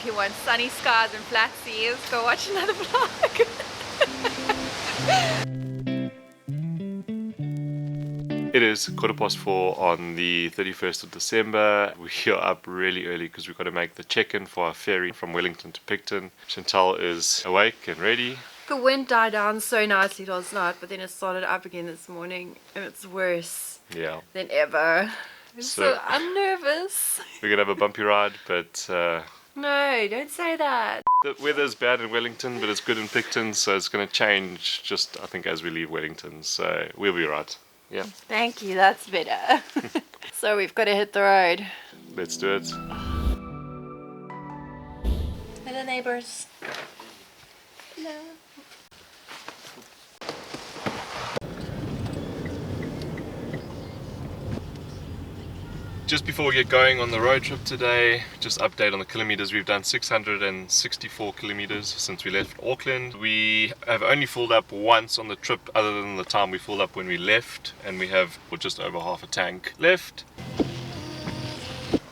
if you want sunny skies and flat seas, go watch another vlog. It is 4:15 on the 31st of December. We are up really early because we've got to make the check-in for our ferry from Wellington to Picton. Chantal is awake and ready. The wind died down so nicely last night, but then it started up again this morning and it's worse than ever. I'm nervous. We're going to have a bumpy ride, but... no, don't say that. The weather's bad in Wellington, but it's good in Picton, so it's going to change just, I think, as we leave Wellington. So we'll be right. Yeah. Thank you, that's better. So we've got to hit the road. Let's do it. Hello, neighbors. Hello. Just before we get going on the road trip today, just update on the kilometers. We've done 664 kilometers since we left Auckland. We have only filled up once on the trip, other than the time we filled up when we left, and we have just over half a tank left.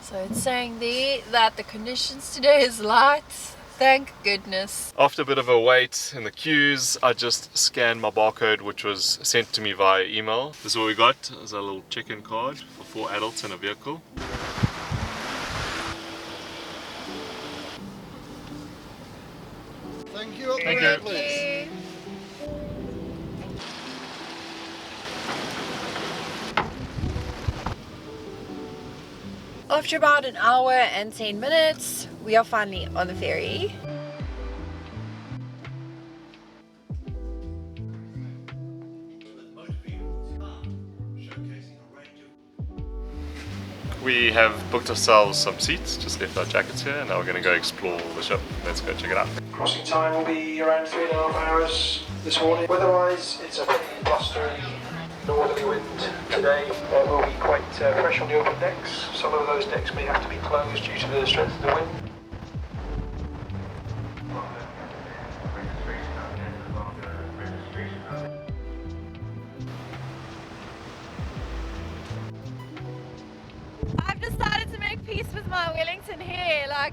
So it's saying there that the conditions today is light. Thank goodness. After a bit of a wait in the queues, I just scanned my barcode, which was sent to me via email. This is what we got. There's a little check-in card for 4 adults in a vehicle. Thank you. Thank you. Thank you. After about an hour and 10 minutes, we are finally on the ferry. We have booked ourselves some seats, just left our jackets here, and now we're going to go explore the ship. Let's go check it out. Crossing time will be around 3.5 hours this morning. Weather-wise, it's a very blustery northerly wind today. It will be quite fresh on the open decks. Some of those decks may have to be closed due to the strength of the wind. I've decided to make peace with my Wellington hair, like...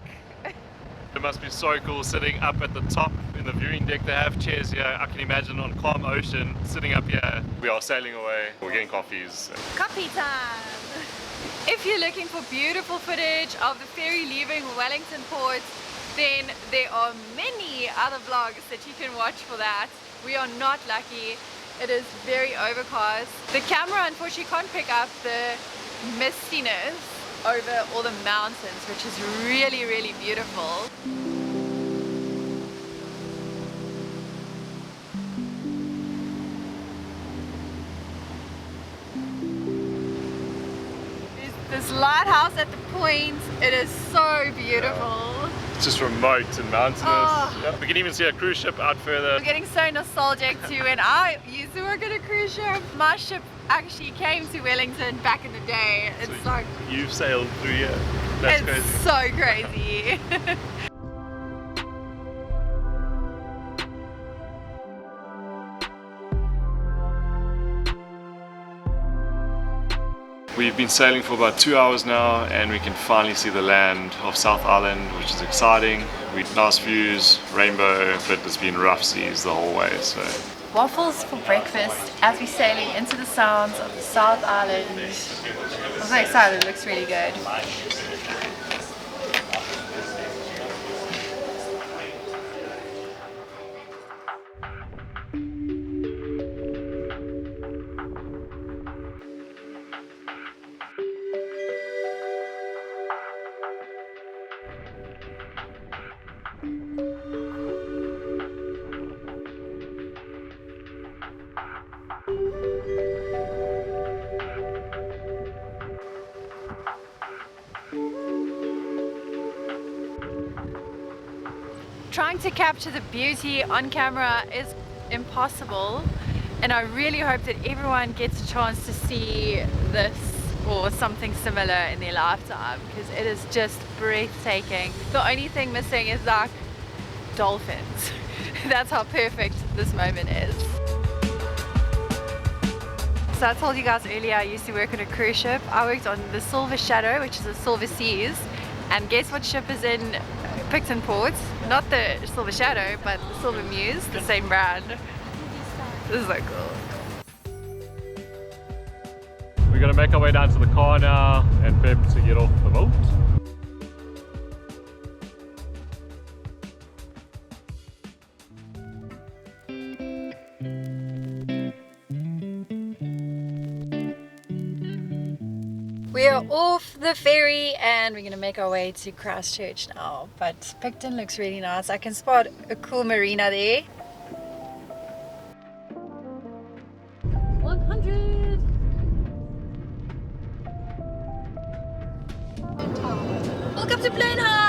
It must be so cool sitting up at the top in the viewing deck. They have chairs here. I can imagine on calm ocean, sitting up here. We are sailing away. We're getting coffees. Coffee time! If you're looking for beautiful footage of the ferry leaving Wellington Port, then there are many other vlogs that you can watch for that. We are not lucky. It is very overcast. The camera unfortunately can't pick up the mistiness over all the mountains, which is really, really beautiful. There's this lighthouse at the point. It is so beautiful. It's just remote and mountainous. Oh. Yeah, we can even see a cruise ship out further. I'm getting so nostalgic too. When I used to work at a cruise ship, my ship actually came to Wellington back in the day. It's so like... You've sailed through here. That's it's crazy. So crazy. We've been sailing for about 2 hours now, and we can finally see the land of South Island, which is exciting. Nice views, rainbow, but it's been rough seas the whole way. So Waffles for breakfast as we're sailing into the sounds of the South Island. I'm so excited, it looks really good. Trying to capture the beauty on camera is impossible, and I really hope that everyone gets a chance to see this or something similar in their lifetime, because it is just breathtaking. The only thing missing is like dolphins. That's how perfect this moment is. So I told you guys earlier I used to work on a cruise ship. I worked on the Silver Shadow, which is the Silver Seas, and guess what ship is in Picton port, not the Silver Shadow, but the Silver Muse, the same brand. This is so cool. We're gonna make our way down to the car now and prep to get off the boat. We are off the ferry and we're gonna make our way to Christchurch now. But Picton looks really nice. I can spot a cool marina there. 100. Welcome to Blenheim.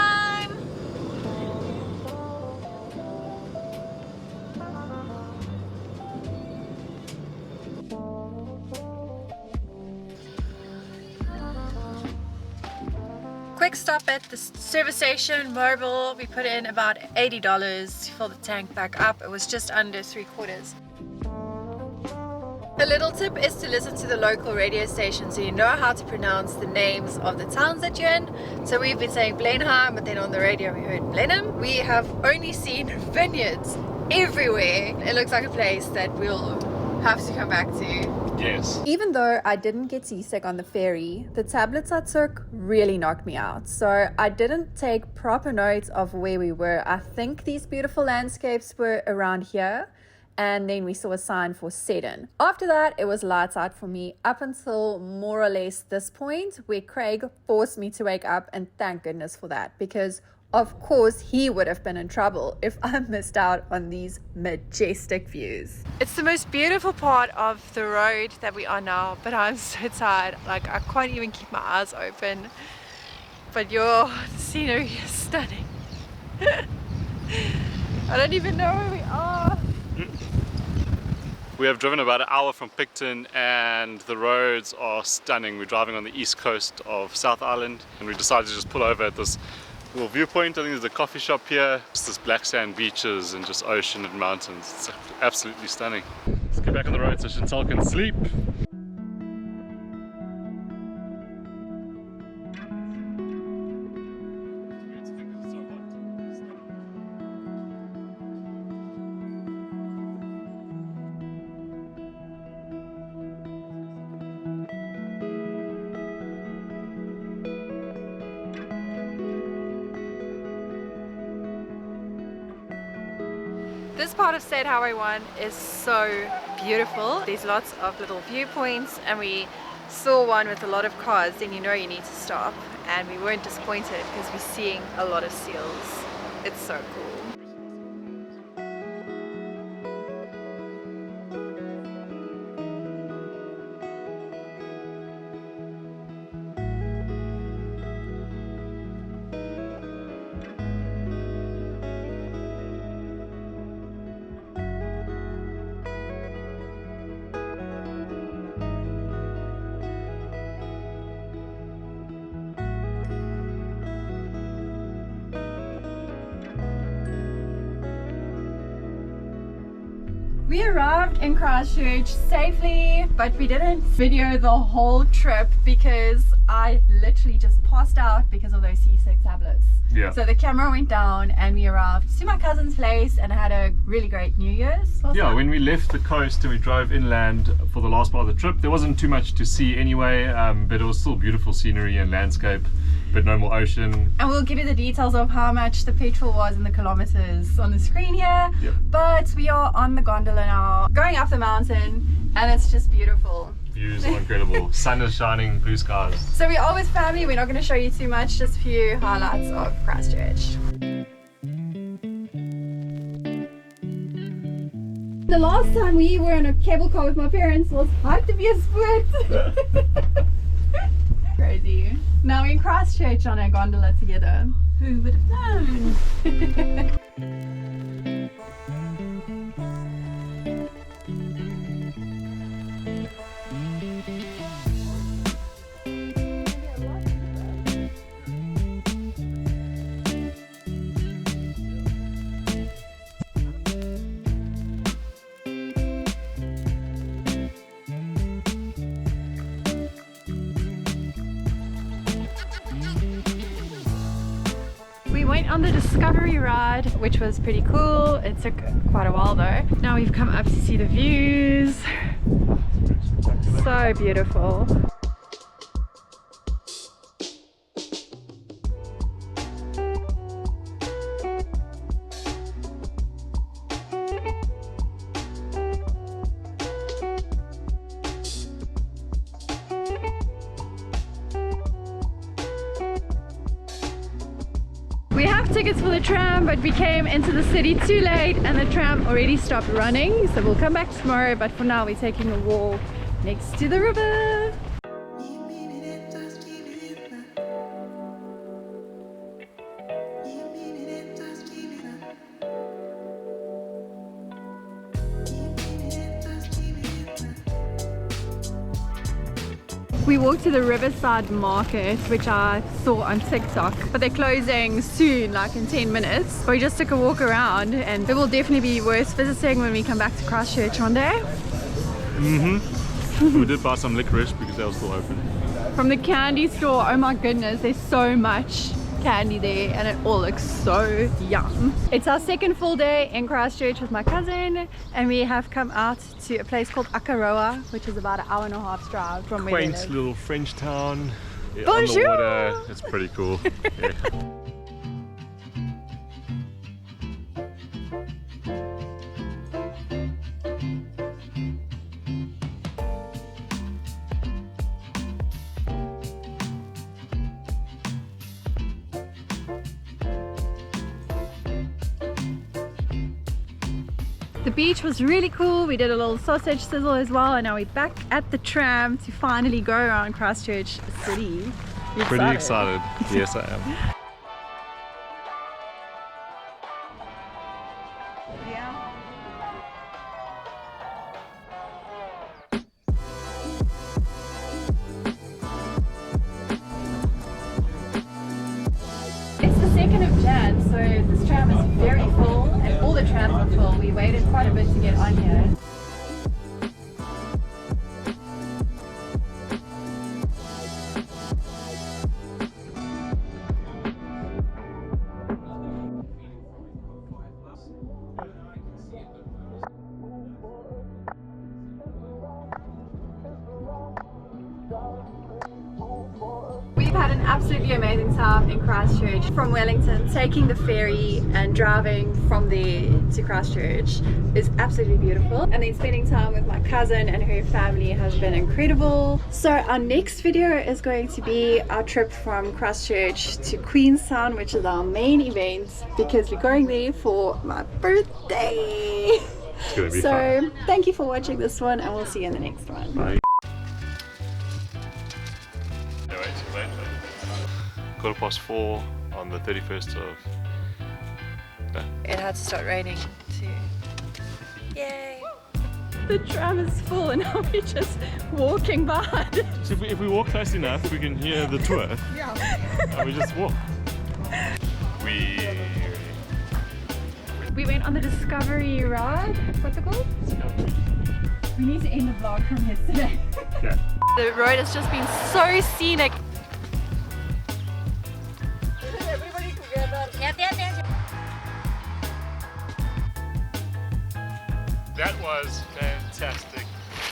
Quick stop at the service station, Mobile. We put in about $80 to fill the tank back up. It was just under 3/4. A little tip is to listen to the local radio station so you know how to pronounce the names of the towns that you're in. So we've been saying Blenheim, but then on the radio we heard Blenheim. We have only seen vineyards everywhere. It looks like a place that we'll have to come back to. Yes. Even though I didn't get seasick on the ferry, the tablets I took really knocked me out. So I didn't take proper notes of where we were. I think these beautiful landscapes were around here. And then we saw a sign for Seddon. After that, it was lights out for me up until more or less this point where Craig forced me to wake up, and thank goodness for that, because of course he would have been in trouble if I missed out on these majestic views. It's the most beautiful part of the road that we are now, but I'm so tired. Like, I can't even keep my eyes open. But your scenery is stunning. I don't even know where we are. We have driven about an hour from Picton and the roads are stunning. We're driving on the east coast of South Island and we decided to just pull over at this little viewpoint. I think there's a coffee shop here. Just this black sand beaches and just ocean and mountains. It's absolutely stunning. Let's get back on the road so Chantal can sleep. This part of State Highway 1 is so beautiful. There's lots of little viewpoints and we saw one with a lot of cars, then you know you need to stop, and we weren't disappointed because we're seeing a lot of seals. It's so cool. We arrived in Christchurch safely, but we didn't video the whole trip because I literally just passed out because of those seasick tablets. Yeah. So the camera went down and we arrived to my cousin's place and had a really great New Year's. Yeah, when we left the coast and we drove inland for the last part of the trip, there wasn't too much to see anyway, but it was still beautiful scenery and landscape, but no more ocean. And we'll give you the details of how much the petrol was in the kilometers on the screen here. Yep. But we are on the gondola now, going up the mountain, and it's just beautiful. Views are incredible. Sun is shining, blue skies. So we are with family. We're not going to show you too much, just a few highlights of Christchurch. The last time we were in a cable car with my parents was hyped to be a split. Crazy. Now we're in Christchurch on a gondola together. Who would have known? on the Discovery ride, which was pretty cool. It took quite a while though. Now we've come up to see the views. So beautiful. We have tickets for the tram, but we came into the city too late and the tram already stopped running, so we'll come back tomorrow, but for now we're taking a walk next to the river. We walked to the Riverside Market, which I saw on TikTok, but they're closing soon, like in 10 minutes. But we just took a walk around and it will definitely be worth visiting when we come back to Christchurch one day. We did buy some licorice because they were still open. From the candy store, oh my goodness, there's so much candy there and it all looks so yum. It's our second full day in Christchurch with my cousin, and we have come out to a place called Akaroa, which is about an hour and a half drive from where we live. Quaint little French town. Yeah, Bonjour! Underwater. It's pretty cool. Yeah. The beach was really cool. We did a little sausage sizzle as well, and now we're back at the tram to finally go around Christchurch City. You Pretty excited. Yes, I am. Yeah. It's the 2nd of Jan, so this tram is very full and all the trams are full. We waited quite a bit to get on here. We've had an absolutely amazing time in Christchurch from Wellington. Taking the ferry and driving from there to Christchurch is absolutely beautiful, and then spending time with my cousin and her family has been incredible. So our next video is going to be our trip from Christchurch to Queenstown, which is our main event because we're going there for my birthday. It's gonna be so fun. thank you for watching this one, and we'll see you in the next one. Bye. 4:15 on the 31st of... It had to start raining too. Yay! The tram is full and now we're just walking by. So if we walk close enough, we can hear the tour. Yeah. And we just walk. We went on the Discovery ride. What's it called? We need to end the vlog from yesterday. Yeah. The road has just been so scenic. Everybody together. That was fantastic.